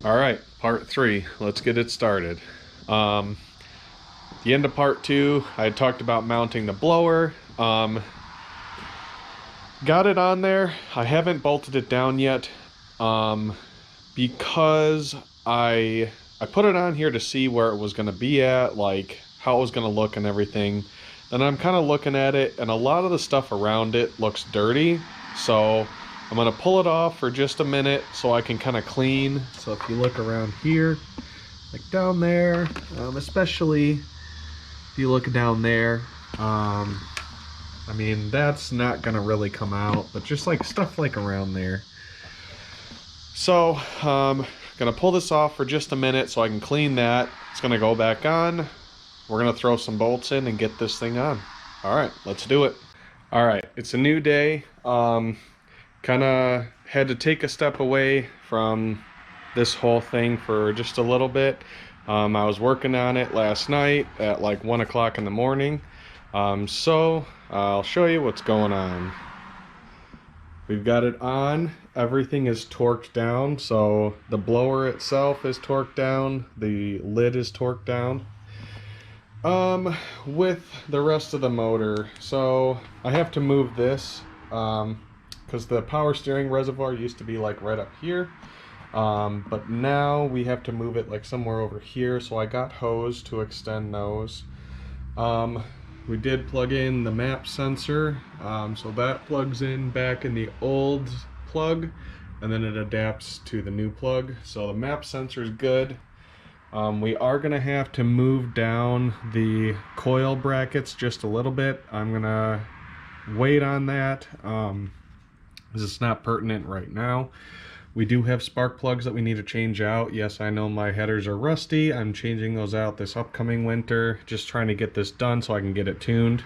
All right, part 3. Let's get it started. The end of part 2, I had talked about mounting the blower. Got it on there. I haven't bolted it down yet because I put it on here to see where it was going to be at, like how it was going to look and everything. Then I'm kind of looking at it, and a lot of the stuff around it looks dirty. So I'm going to pull it off for just a minute so I can kind of clean. So if you look around here, like down there, especially if you look down there, I mean, that's not going to really come out, but just like stuff like around there. So I'm going to pull this off for just a minute so I can clean that. It's going to go back on. We're going to throw some bolts in and get this thing on. All right, let's do it. All right, it's a new day. Kind of had to take a step away from this whole thing for just a little bit. I was working on it last night at like 1 o'clock in the morning. So I'll show you what's going on. We've got it on. Everything is torqued down. So the blower itself is torqued down. The lid is torqued down. With the rest of the motor. So I have to move this because the power steering reservoir used to be like right up here. But now we have to move it like somewhere over here. So I got hose to extend those. We did plug in the map sensor. So that plugs in back in the old plug and then it adapts to the new plug. So the map sensor is good. We are going to have to move down the coil brackets just a little bit. I'm going to wait on that because it's not pertinent right now. We do have spark plugs that we need to change out. Yes, I know my headers are rusty. I'm changing those out this upcoming winter. Just trying to get this done so I can get it tuned.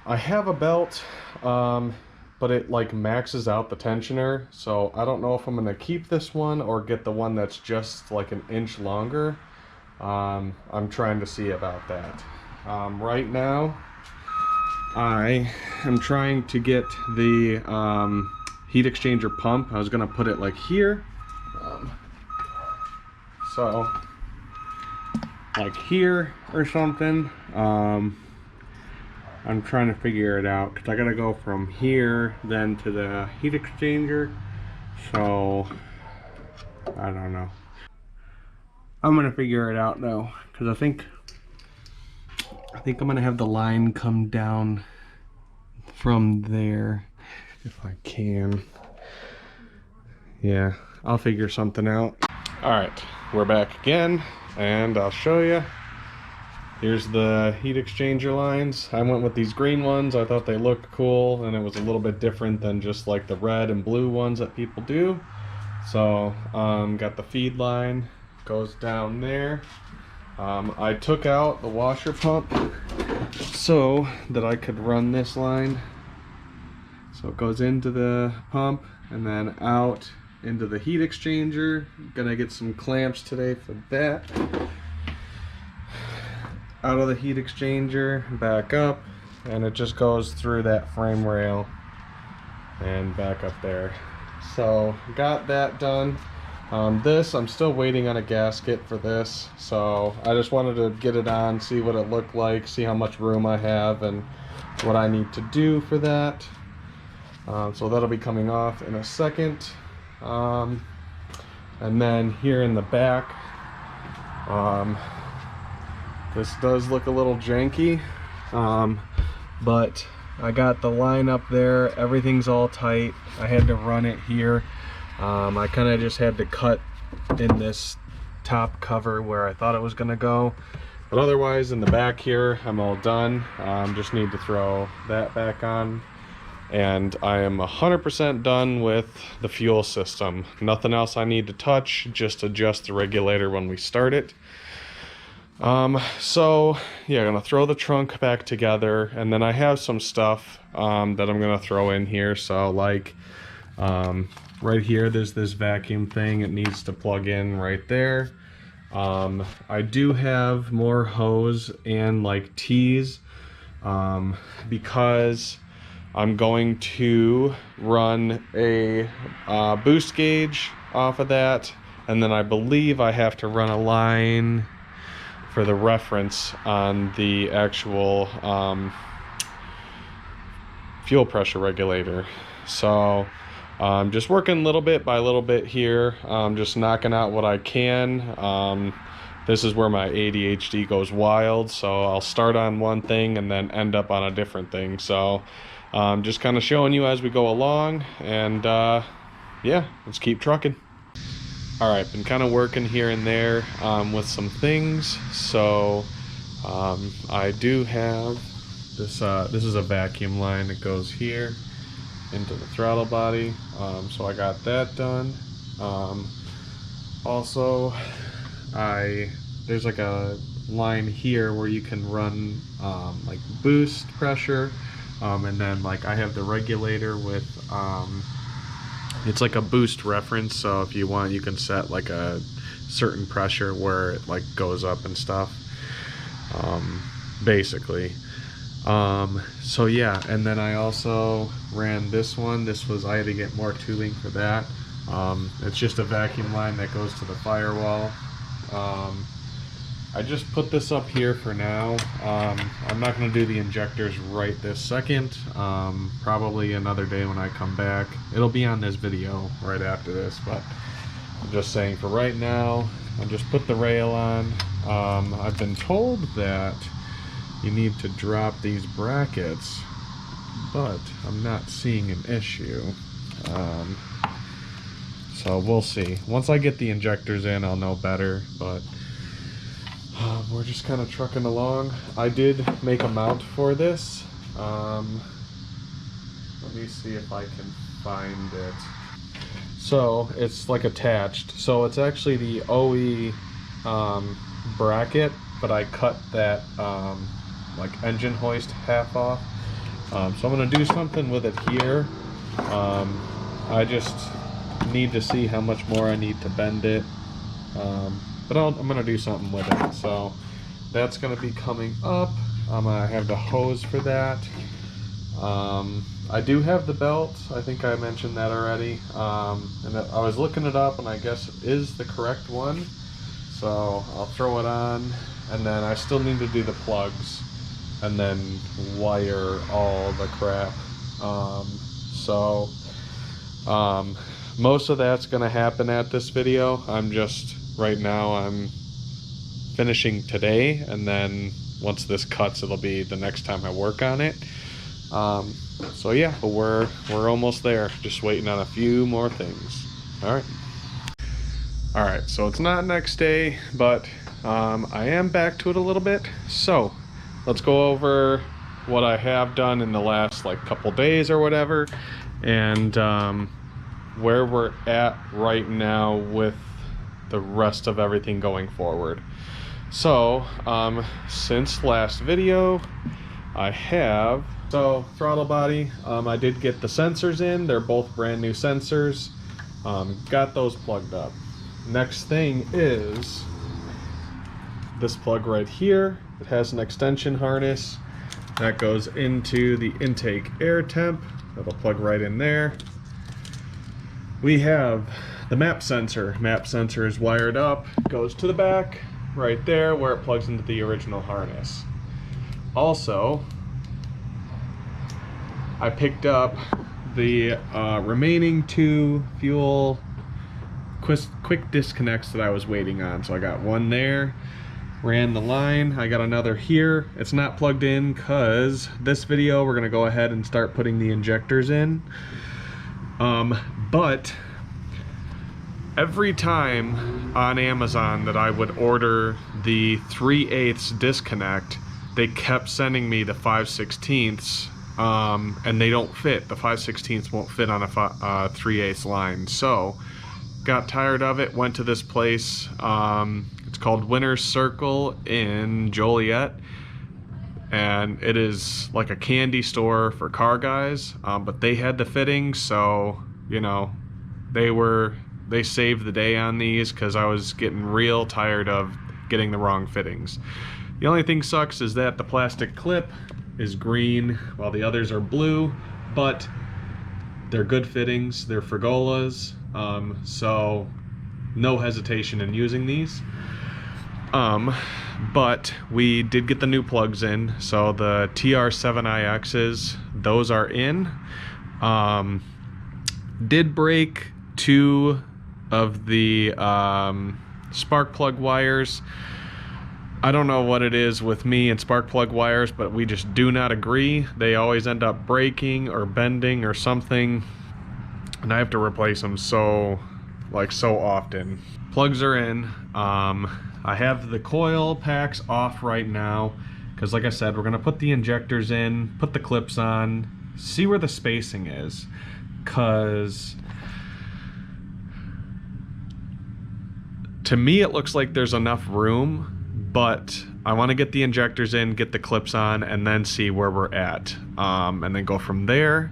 I have a belt, but it like maxes out the tensioner, so I don't know if I'm gonna keep this one or get the one that's just like an inch longer. I'm trying to see about that. Right now I am trying to get the heat exchanger pump. I was gonna put it like here, so like here or something. I'm trying to figure it out because I gotta go from here then to the heat exchanger. So I don't know. I'm gonna figure it out though because I think I'm gonna have the line come down from there if I can. Yeah, I'll figure something out. All right, we're back again and I'll show you. Here's the heat exchanger lines. I went with these green ones. I thought they looked cool and it was a little bit different than just like the red and blue ones that people do. So got the feed line, goes down there. I took out the washer pump so that I could run this line. So it goes into the pump and then out into the heat exchanger. Gonna get some clamps today for that. Out of the heat exchanger, back up, and it just goes through that frame rail and back up there. So got that done. This, I'm still waiting on a gasket for this, so I just wanted to get it on, see what it looked like, see how much room I have and what I need to do for that. So that'll be coming off in a second. And then here in the back, this does look a little janky, but I got the line up there, everything's all tight. I had to run it here. I kind of just had to cut in this top cover where I thought it was gonna go. But otherwise in the back here, I'm all done. Just need to throw that back on. And I am 100% done with the fuel system. Nothing else I need to touch, just adjust the regulator when we start it. So yeah, I'm gonna throw the trunk back together, and then I have some stuff that I'm gonna throw in here. So like right here, there's this vacuum thing. It needs to plug in right there. I do have more hose and like tees because I'm going to run a boost gauge off of that and then I believe I have to run a line for the reference on the actual fuel pressure regulator. So I'm just working little bit by little bit here, just knocking out what I can. This is where my ADHD goes wild, so I'll start on one thing and then end up on a different thing. So just kind of showing you as we go along, and yeah, let's keep trucking. All right, been kind of working here and there with some things. So I do have this. This is a vacuum line that goes here into the throttle body. So I got that done. Also, there's like a line here where you can run like boost pressure, and then like I have the regulator with it's like a boost reference, so if you want you can set like a certain pressure where it like goes up and stuff, basically. So yeah, and then I also ran this one. I had to get more tubing for that. It's just a vacuum line that goes to the firewall. I just put this up here for now. I'm not going to do the injectors right this second. Probably another day when I come back. It'll be on this video right after this, but I'm just saying for right now, I just put the rail on. I've been told that you need to drop these brackets, but I'm not seeing an issue. So we'll see. Once I get the injectors in, I'll know better, but we're just kind of trucking along. I did make a mount for this. Let me see if I can find it. So it's like attached. So it's actually the OE bracket, but I cut that like engine hoist half off. So I'm gonna do something with it here. I just need to see how much more I need to bend it. But I'm gonna do something with it. So that's gonna be coming up. I'm gonna have the hose for that. I do have the belt. I think I mentioned that already. And I was looking it up, and I guess it is the correct one. So I'll throw it on, and then I still need to do the plugs, and then wire all the crap. Most of that's gonna happen at this video. Right now I'm finishing today, and then once this cuts, it'll be the next time I work on it. So yeah, but we're almost there, just waiting on a few more things. All right, so it's not next day, but I am back to it a little bit. So let's go over what I have done in the last like couple days or whatever, and where we're at right now with the rest of everything going forward. So since last video, throttle body, I did get the sensors in. They're both brand new sensors. Got those plugged up. Next thing is this plug right here. It has an extension harness that goes into the intake air temp. That'll plug right in there. We have the map sensor. Map sensor is wired up, goes to the back right there where it plugs into the original harness. Also, I picked up the remaining 2 fuel quick disconnects that I was waiting on. So I got one there, ran the line. I got another here. It's not plugged in because this video we're gonna go ahead and start putting the injectors in. But every time on Amazon that I would order the 3/8 disconnect, they kept sending me the 5/16, and they don't fit. The 5/16 won't fit on a 3/8 line. So got tired of it, went to this place. It's called Winner's Circle in Joliet, and it is like a candy store for car guys, but they had the fittings, so you know they saved the day on these because I was getting real tired of getting the wrong fittings. The only thing sucks is that the plastic clip is green while the others are blue, but they're good fittings. They're Frigolas, so no hesitation in using these. But we did get the new plugs in, so the TR7iXs, those are in. Did break 2 of the spark plug wires. I don't know what it is with me and spark plug wires, but we just do not agree. They always end up breaking or bending or something, and I have to replace them so often. Plugs are in. I have the coil packs off right now because, like I said, we're gonna put the injectors in, put the clips on, see where the spacing is, because to me it looks like there's enough room, but I want to get the injectors in, get the clips on, and then see where we're at, and then go from there.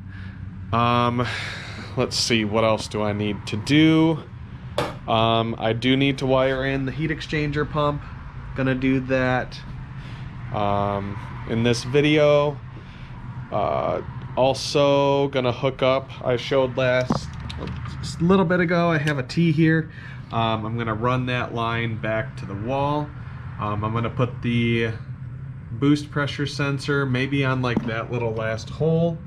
Let's see, what else do I need to do? I do need to wire in the heat exchanger pump. Gonna do that in this video. Also gonna hook up, I showed a little bit ago, I have a T here. I'm gonna run that line back to the wall. I'm gonna put the boost pressure sensor maybe on like that little last hole,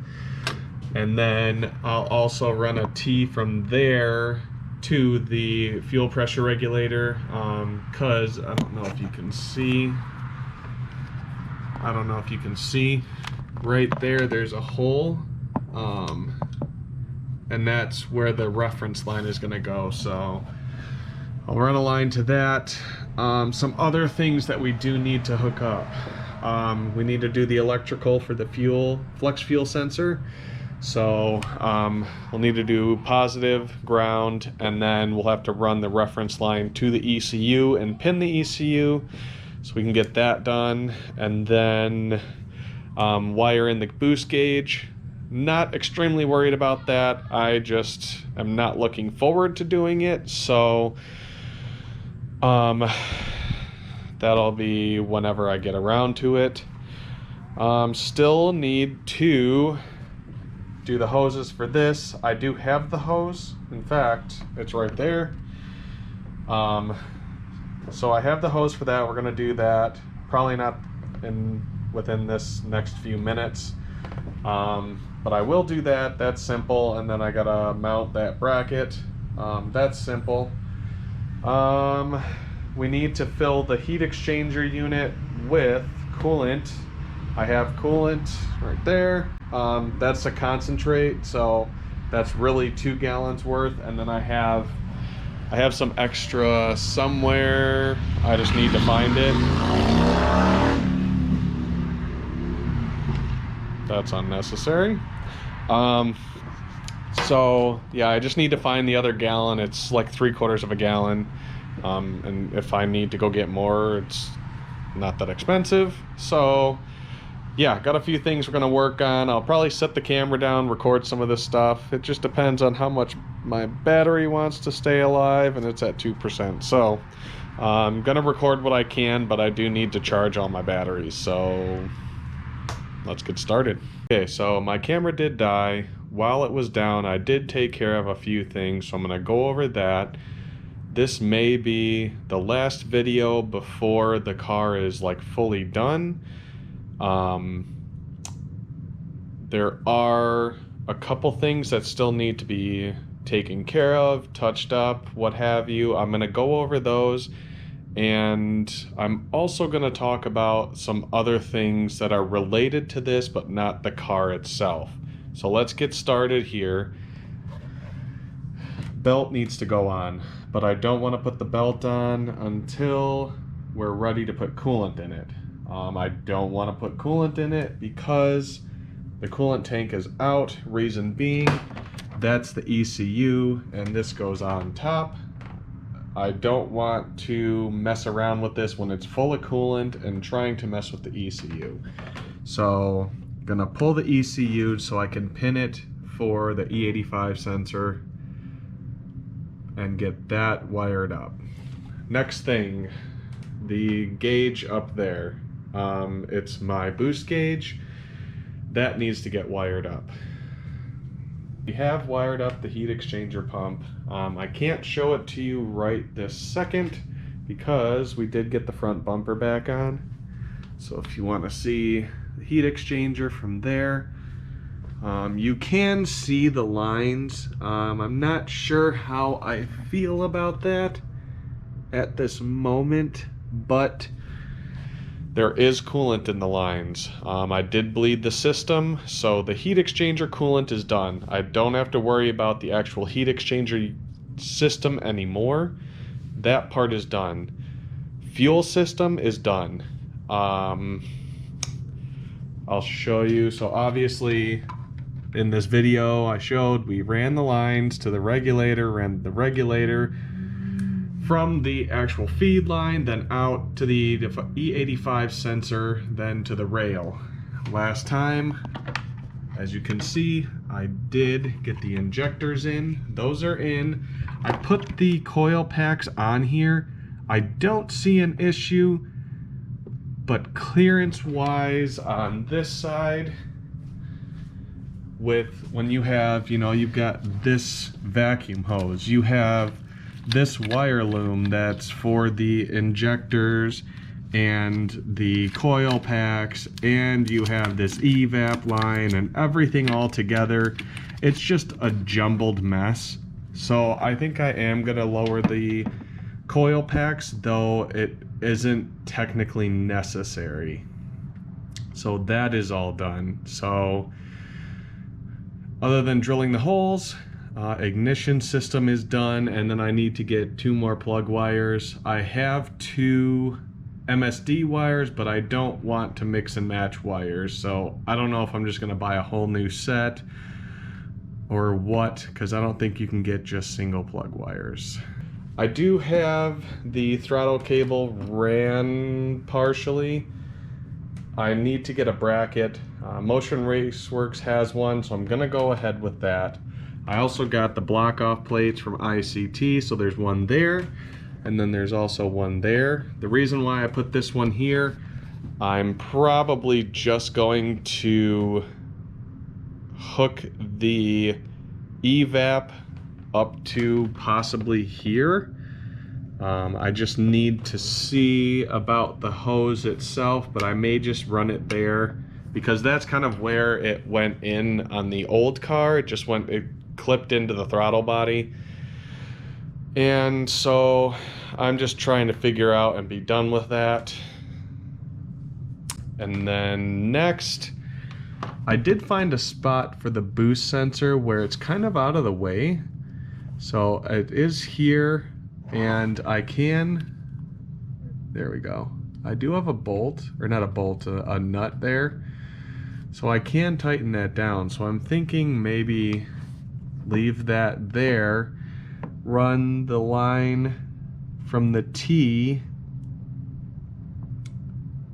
and then I'll also run a T from there to the fuel pressure regulator, because I don't know if you can see. Right there, there's a hole, and that's where the reference line is gonna go. So I'll run a line to that. Some other things that we do need to hook up. We need to do the electrical for the flex fuel sensor. So we'll need to do positive, ground, and then we'll have to run the reference line to the ECU and pin the ECU so we can get that done, and then wire in the boost gauge. Not extremely worried about that. I just am not looking forward to doing it, so that'll be whenever I get around to it. Still need to do the hoses for this. I do have the hose. In fact, it's right there. So I have the hose for that. We're gonna do that. Probably not within this next few minutes. But I will do that. That's simple. And then I gotta mount that bracket. That's simple. We need to fill the heat exchanger unit with coolant. I have coolant right there. That's a concentrate, so that's really 2 gallons worth. And then I have some extra somewhere. I just need to find it. That's unnecessary. So yeah, I just need to find the other gallon. It's like 3/4 of a gallon. And if I need to go get more, it's not that expensive. So yeah, got a few things we're gonna work on. I'll probably set the camera down, record some of this stuff. It just depends on how much my battery wants to stay alive, and it's at 2%. So I'm gonna record what I can, but I do need to charge all my batteries. So let's get started. Okay, so my camera did die. While it was down, I did take care of a few things, so I'm gonna go over that. This may be the last video before the car is like fully done. There are a couple things that still need to be taken care of, touched up, what have you. I'm gonna go over those, and I'm also gonna talk about some other things that are related to this but not the car itself. So let's get started here. Belt needs to go on, but I don't want to put the belt on until we're ready to put coolant in it. I don't want to put coolant in it because the coolant tank is out. Reason being, that's the ECU, and this goes on top. I don't want to mess around with this when it's full of coolant and trying to mess with the ECU. So I'm gonna pull the ECU so I can pin it for the E85 sensor and get that wired up. Next thing, the gauge up there. It's my boost gauge. That needs to get wired up. We have wired up the heat exchanger pump. I can't show it to you right this second because we did get the front bumper back on. So if you want to see the heat exchanger from there, you can see the lines. I'm not sure how I feel about that at this moment, but there is coolant in the lines. I did bleed the system, so the heat exchanger coolant is done. I don't have to worry about the actual heat exchanger system anymore. That part is done. Fuel system is done. I'll show you. So obviously in this video I showed we ran the lines to the regulator, ran the regulator from the actual feed line, then out to the E85 sensor, then to the rail. Last time, as you can see, I did get the injectors in. Those are in. I put the coil packs on here. I don't see an issue, but clearance-wise on this side, with when you have, you've got this vacuum hose, you have this wire loom that's for the injectors and the coil packs, and you have this evap line and everything all together. It's just a jumbled mess. So I think I am gonna lower the coil packs, though it isn't technically necessary. So that is all done. So other than drilling the holes, ignition system is done, and then I need to get 2 more plug wires. I have 2 MSD wires, but I don't want to mix and match wires, so I don't know if I'm just going to buy a whole new set or what, because I don't think you can get just single plug wires. I do have the throttle cable ran partially. I need to get a bracket. Motion Raceworks has one, so I'm going to go ahead with that. I also got the block off plates from ICT, so there's one there, and then there's also one there. The reason why I put this one here, I'm probably just going to hook the evap up to possibly here. I just need to see about the hose itself, but I may just run it there because that's kind of where it went in on the old car. It clipped into the throttle body, and so I'm just trying to figure out and be done with that. And then next, I did find a spot for the boost sensor where it's kind of out of the way. So it is here, and I can, there we go. I do have a bolt, or not a bolt, a nut there, so I can tighten that down. So I'm thinking maybe leave that there, run the line from the T,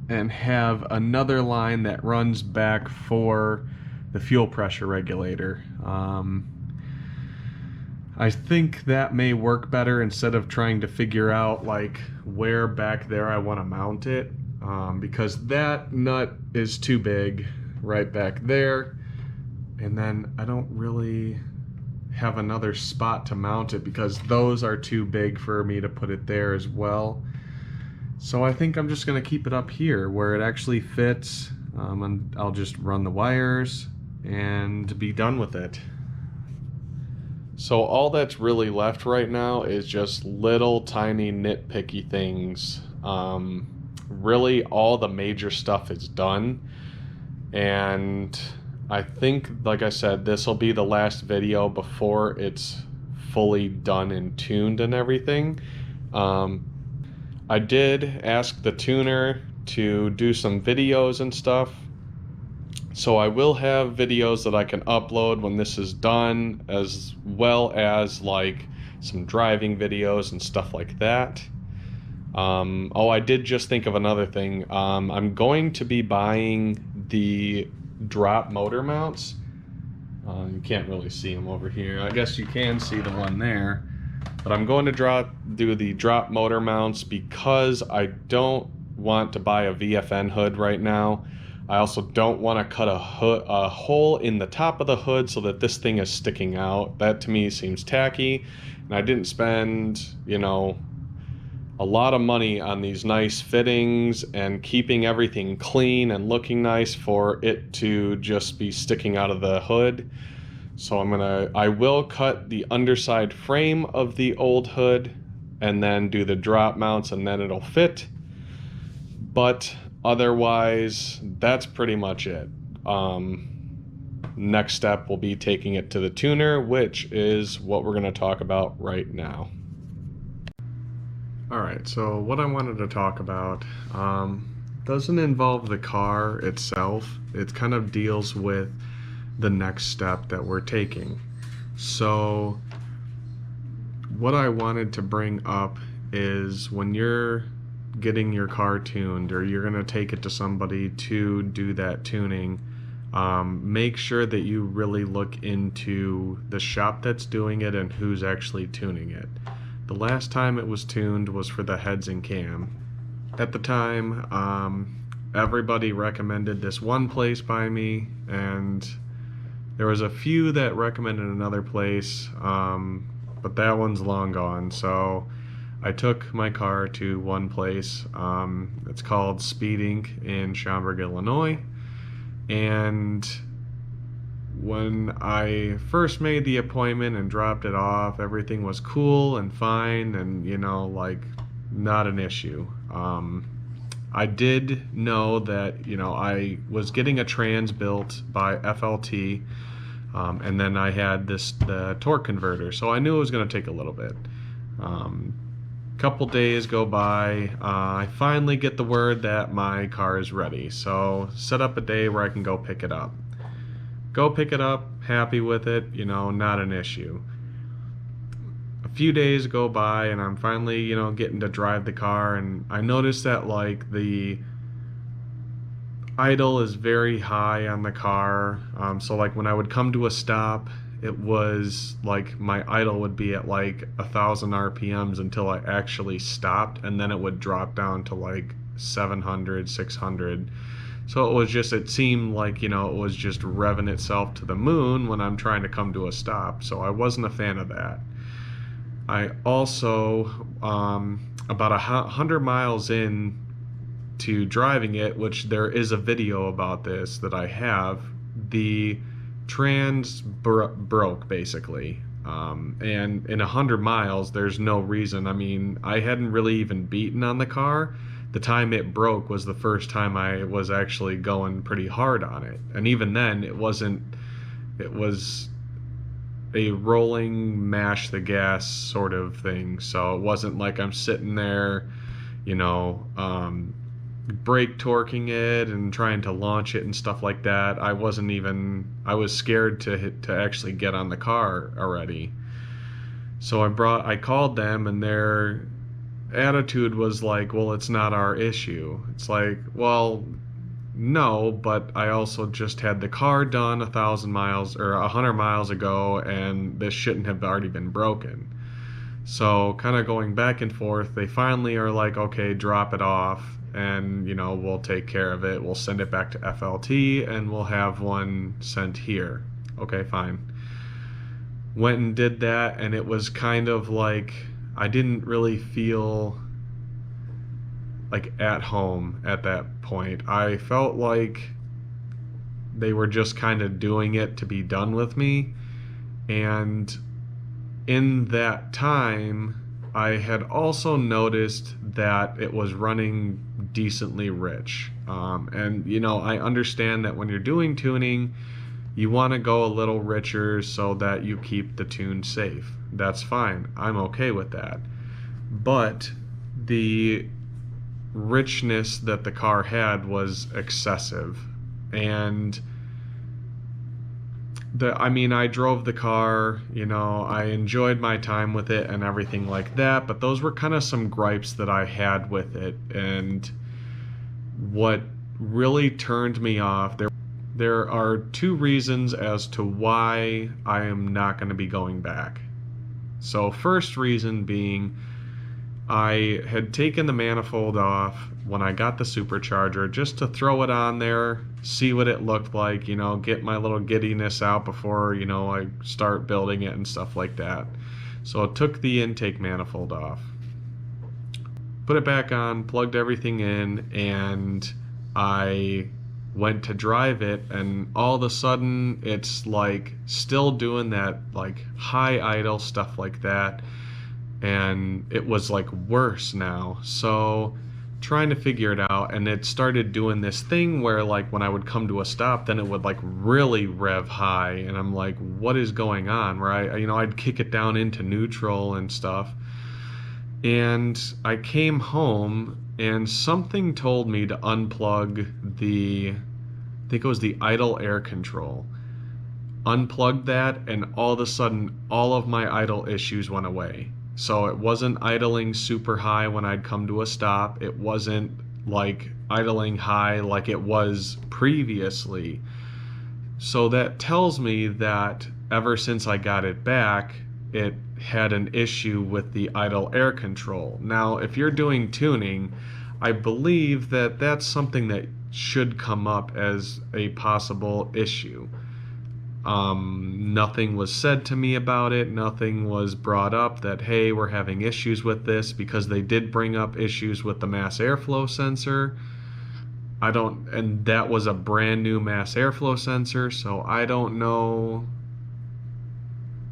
and have another line that runs back for the fuel pressure regulator. I think that may work better instead of trying to figure out like where back there I want to mount it, because that nut is too big right back there, and then I don't really have another spot to mount it because those are too big for me to put it there as well. So I think I'm just going to keep it up here where it actually fits, and I'll just run the wires and be done with it. So all that's really left right now is just little tiny nitpicky things. Really all the major stuff is done, and I think, like I said, this will be the last video before it's fully done and tuned and everything. I did ask the tuner to do some videos and stuff, so I will have videos that I can upload when this is done, as well as like some driving videos and stuff like that. Oh, I did just think of another thing. I'm going to be buying the drop motor mounts. You can't really see them over here. I guess you can see the one there, but I'm going to do the drop motor mounts because I don't want to buy a VFN hood right now. I also don't want to cut a hole in the top of the hood so that this thing is sticking out. That to me seems tacky, and I didn't spend, you know, a lot of money on these nice fittings and keeping everything clean and looking nice for it to just be sticking out of the hood. So I will cut the underside frame of the old hood and then do the drop mounts, and then it'll fit. But otherwise, that's pretty much it. Next step will be taking it to the tuner, which is what we're going to talk about right now. Alright, so what I wanted to talk about doesn't involve the car itself. It kind of deals with the next step that we're taking. So what I wanted to bring up is when you're getting your car tuned, or you're going to take it to somebody to do that tuning, make sure that you really look into the shop that's doing it and who's actually tuning it. The last time it was tuned was for the heads and cam. At the time, everybody recommended this one place by me, and there was a few that recommended another place, but that one's long gone. So I took my car to one place. It's called Speed Inc. in Schaumburg, Illinois. And when I first made the appointment and dropped it off, everything was cool and fine and, you know, like, not an issue. I did know that, you know, I was getting a trans built by FLT, and then I had the torque converter, so I knew it was going to take a little bit. Couple days go by, I finally get the word that my car is ready, so set up a day where I can go pick it up. Go pick it up, happy with it, you know, not an issue. A few days go by and I'm finally, you know, getting to drive the car, and I noticed that, like, the idle is very high on the car. So like when I would come to a stop, it was like my idle would be at like 1,000 RPMs until I actually stopped, and then it would drop down to like 700, 600. So it seemed like, you know, it was just revving itself to the moon when I'm trying to come to a stop. So I wasn't a fan of that. I also, about 100 miles in to driving it, which there is a video about this that I have, the trans broke basically. And in 100 miles, there's no reason. I mean, I hadn't really even beaten on the car. The time it broke was the first time I was actually going pretty hard on it. And even then, it was a rolling mash the gas sort of thing. So it wasn't like I'm sitting there, you know, brake torquing it and trying to launch it and stuff like that. I was scared to actually get on the car already. So I called them, and their attitude was like, well, it's not our issue. It's like, well, no, but I also just had the car done 1,000 miles or 100 miles ago, and this shouldn't have already been broken. So kind of going back and forth, they finally are like, okay, drop it off, and, you know, we'll take care of it. We'll send it back to FLT and we'll have one sent here. Okay, fine. Went and did that, and it was kind of like I didn't really feel like at home at that point. I felt like they were just kind of doing it to be done with me. And in that time, I had also noticed that it was running decently rich. And, you know, I understand that when you're doing tuning, you want to go a little richer so that you keep the tune safe. That's fine. I'm okay with that. But the richness that the car had was excessive. And I drove the car, you know, I enjoyed my time with it and everything like that, but those were kind of some gripes that I had with it. And what really turned me off, there are two reasons as to why I am not going to be going back. So first reason being, I had taken the manifold off when I got the supercharger just to throw it on there, see what it looked like, get my little giddiness out before, I start building it and stuff like that. So I took the intake manifold off, put it back on, plugged everything in, and I went to drive it, and all of a sudden it's like still doing that like high idle stuff like that, and it was like worse now. So trying to figure it out, and it started doing this thing where like when I would come to a stop, then it would like really rev high, and I'm like, what is going on? Where I'd kick it down into neutral and stuff. And I came home and something told me to unplug I think it was the idle air control. Unplugged that, and all of a sudden all of my idle issues went away. So it wasn't idling super high when I'd come to a stop. It wasn't like idling high like it was previously. So that tells me that ever since I got it back, it had an issue with the idle air control. Now, if you're doing tuning, I believe that that's something that should come up as a possible issue. Nothing was said to me about it. Nothing was brought up that, hey, we're having issues with this, because they did bring up issues with the mass airflow sensor. And that was a brand new mass airflow sensor, so I don't know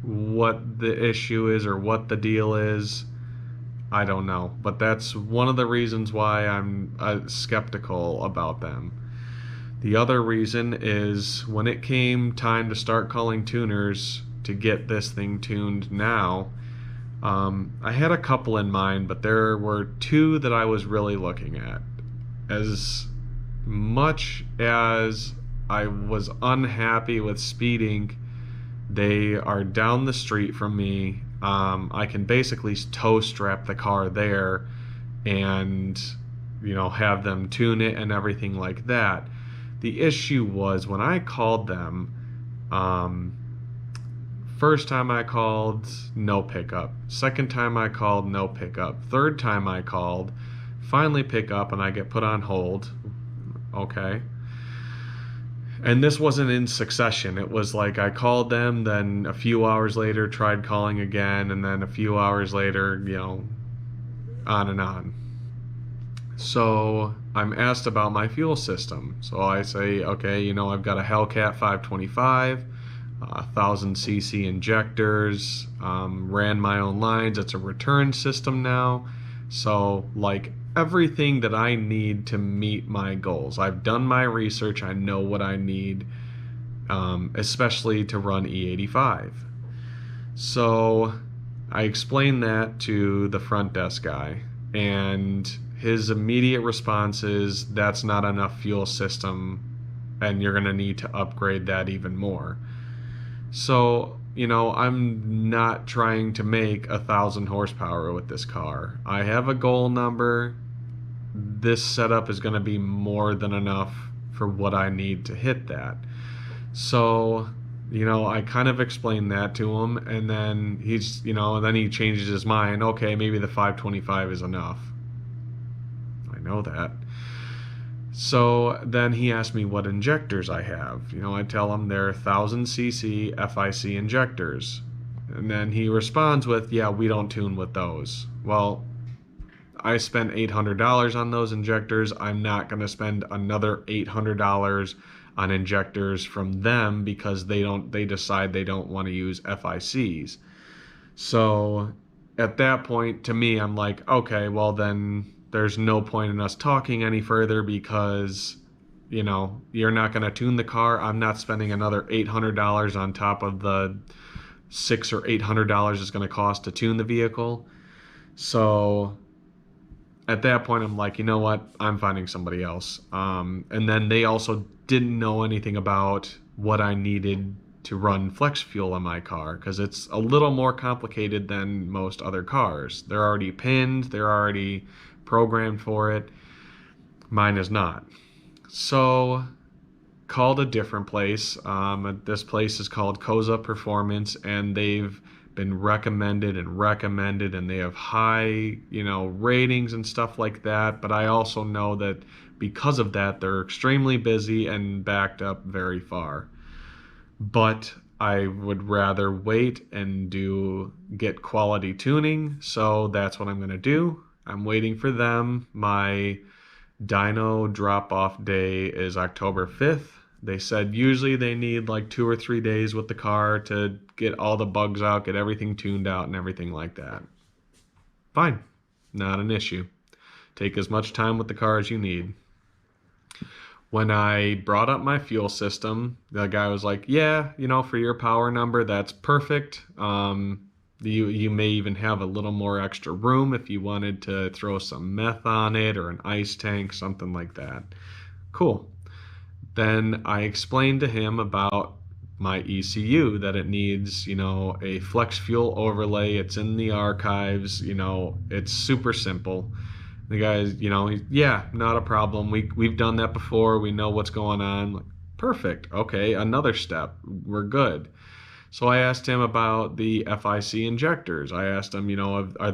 what the issue is or what the deal is. I don't know, but that's one of the reasons why I'm skeptical about them. The other reason is when it came time to start calling tuners to get this thing tuned now, I had a couple in mind, but there were two that I was really looking at. As much as I was unhappy with speeding, they are down the street from me. I can basically tow strap the car there and, have them tune it and everything like that. The issue was when I called them, first time I called, no pickup. Second time I called, no pickup. Third time I called, finally pick up, and I get put on hold. Okay. And this wasn't in succession. It was like I called them, then a few hours later tried calling again, and then a few hours later, on and on. So I'm asked about my fuel system. So I say, okay, I've got a Hellcat 525, 1000cc injectors, ran my own lines. It's a return system now. So like everything that I need to meet my goals. I've done my research. I know what I need, especially to run E85. So I explained that to the front desk guy, and his immediate response is, that's not enough fuel system, and you're going to need to upgrade that even more. So, I'm not trying to make 1,000 horsepower with this car. I have a goal number. This setup is going to be more than enough for what I need to hit that. So, I kind of explained that to him, and then then he changes his mind. Okay, maybe the 525 is enough. I know that. So then he asked me what injectors I have. I tell him they're 1000cc FIC injectors. And then he responds with, yeah, we don't tune with those. Well, I spent $800 on those injectors. I'm not going to spend another $800 on injectors from them because they decide they don't want to use FICs. So at that point, to me, I'm like, okay, well then there's no point in us talking any further because, you're not going to tune the car. I'm not spending another $800 on top of the $600 or $800 it's going to cost to tune the vehicle. So at that point, I'm like, you know what? I'm finding somebody else. And then they also didn't know anything about what I needed to run flex fuel on my car, because it's a little more complicated than most other cars. They're already pinned. They're already programmed for it. Mine is not. So called a different place. This place is called Koza Performance, and they've been recommended and recommended, and they have high, ratings and stuff like that. But I also know that because of that, they're extremely busy and backed up very far. But I would rather wait and get quality tuning, so that's what I'm going to do. I'm waiting for them. My dyno drop-off day is October 5th. They said usually they need like 2 or 3 days with the car to get all the bugs out, get everything tuned out and everything like that. Fine, not an issue. Take as much time with the car as you need. When I brought up my fuel system, the guy was like, yeah, for your power number, that's perfect. You may even have a little more extra room if you wanted to throw some meth on it or an ice tank, something like that. Cool. Then I explained to him about my ECU, that it needs, a flex fuel overlay. It's in the archives, it's super simple. The guy's, yeah, not a problem. We've done that before. We know what's going on. Like, perfect. Okay, another step. We're good. So I asked him about the FIC injectors. I asked him, are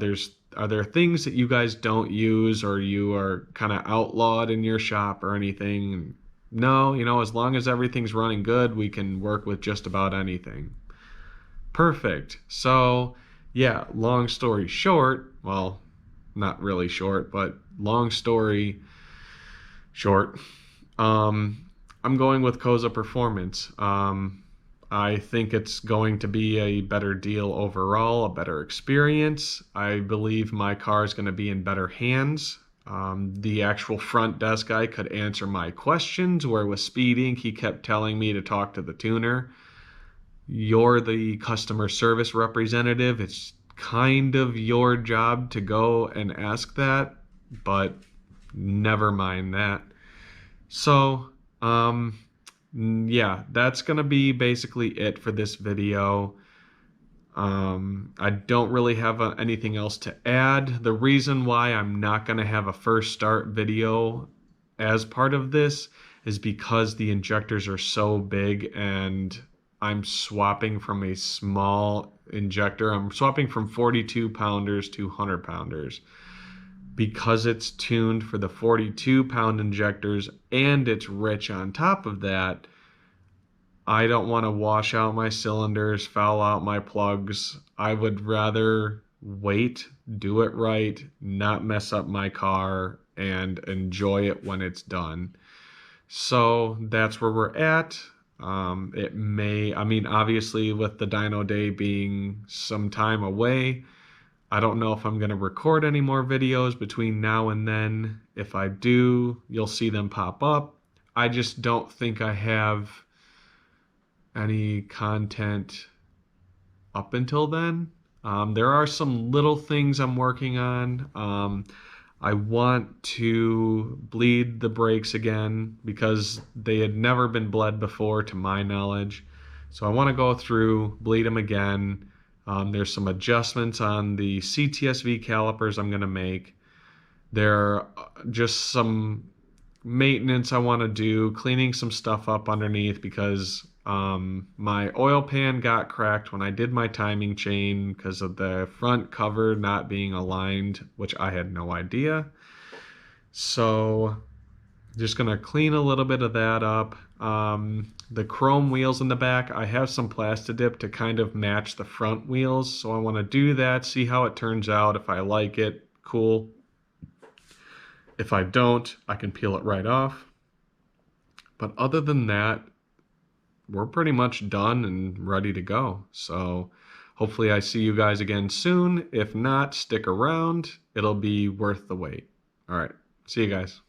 there things that you guys don't use or you are kind of outlawed in your shop or anything? No, as long as everything's running good, we can work with just about anything. Perfect. So, yeah, long story short, well, not really short, but long story short, I'm going with Koza Performance. I think it's going to be a better deal overall, a better experience. I believe my car is going to be in better hands. The actual front desk guy could answer my questions, where with speeding, he kept telling me to talk to the tuner. You're the customer service representative. It's kind of your job to go and ask that, but never mind that. So, yeah, that's going to be basically it for this video. I don't really have anything else to add. The reason why I'm not going to have a first start video as part of this is because the injectors are so big and I'm swapping from a small injector. I'm swapping from 42 pounders to 100 pounders. Because it's tuned for the 42 pound injectors and it's rich on top of that, I don't want to wash out my cylinders, foul out my plugs. I would rather wait, do it right, not mess up my car, and enjoy it when it's done. So that's where we're at. Obviously with the dyno day being some time away, I don't know if I'm going to record any more videos between now and then. If I do, you'll see them pop up. I just don't think I have any content up until then. There are some little things I'm working on. I want to bleed the brakes again because they had never been bled before to my knowledge. So I want to go through, bleed them again. There's some adjustments on the CTSV calipers I'm going to make. There are just some maintenance I want to do, cleaning some stuff up underneath because my oil pan got cracked when I did my timing chain because of the front cover not being aligned, which I had no idea. So just going to clean a little bit of that up. The chrome wheels in the back, I have some Plastidip to kind of match the front wheels. So I want to do that, see how it turns out. If I like it, cool. If I don't, I can peel it right off. But other than that, we're pretty much done and ready to go. So hopefully I see you guys again soon. If not, stick around. It'll be worth the wait. All right. See you guys.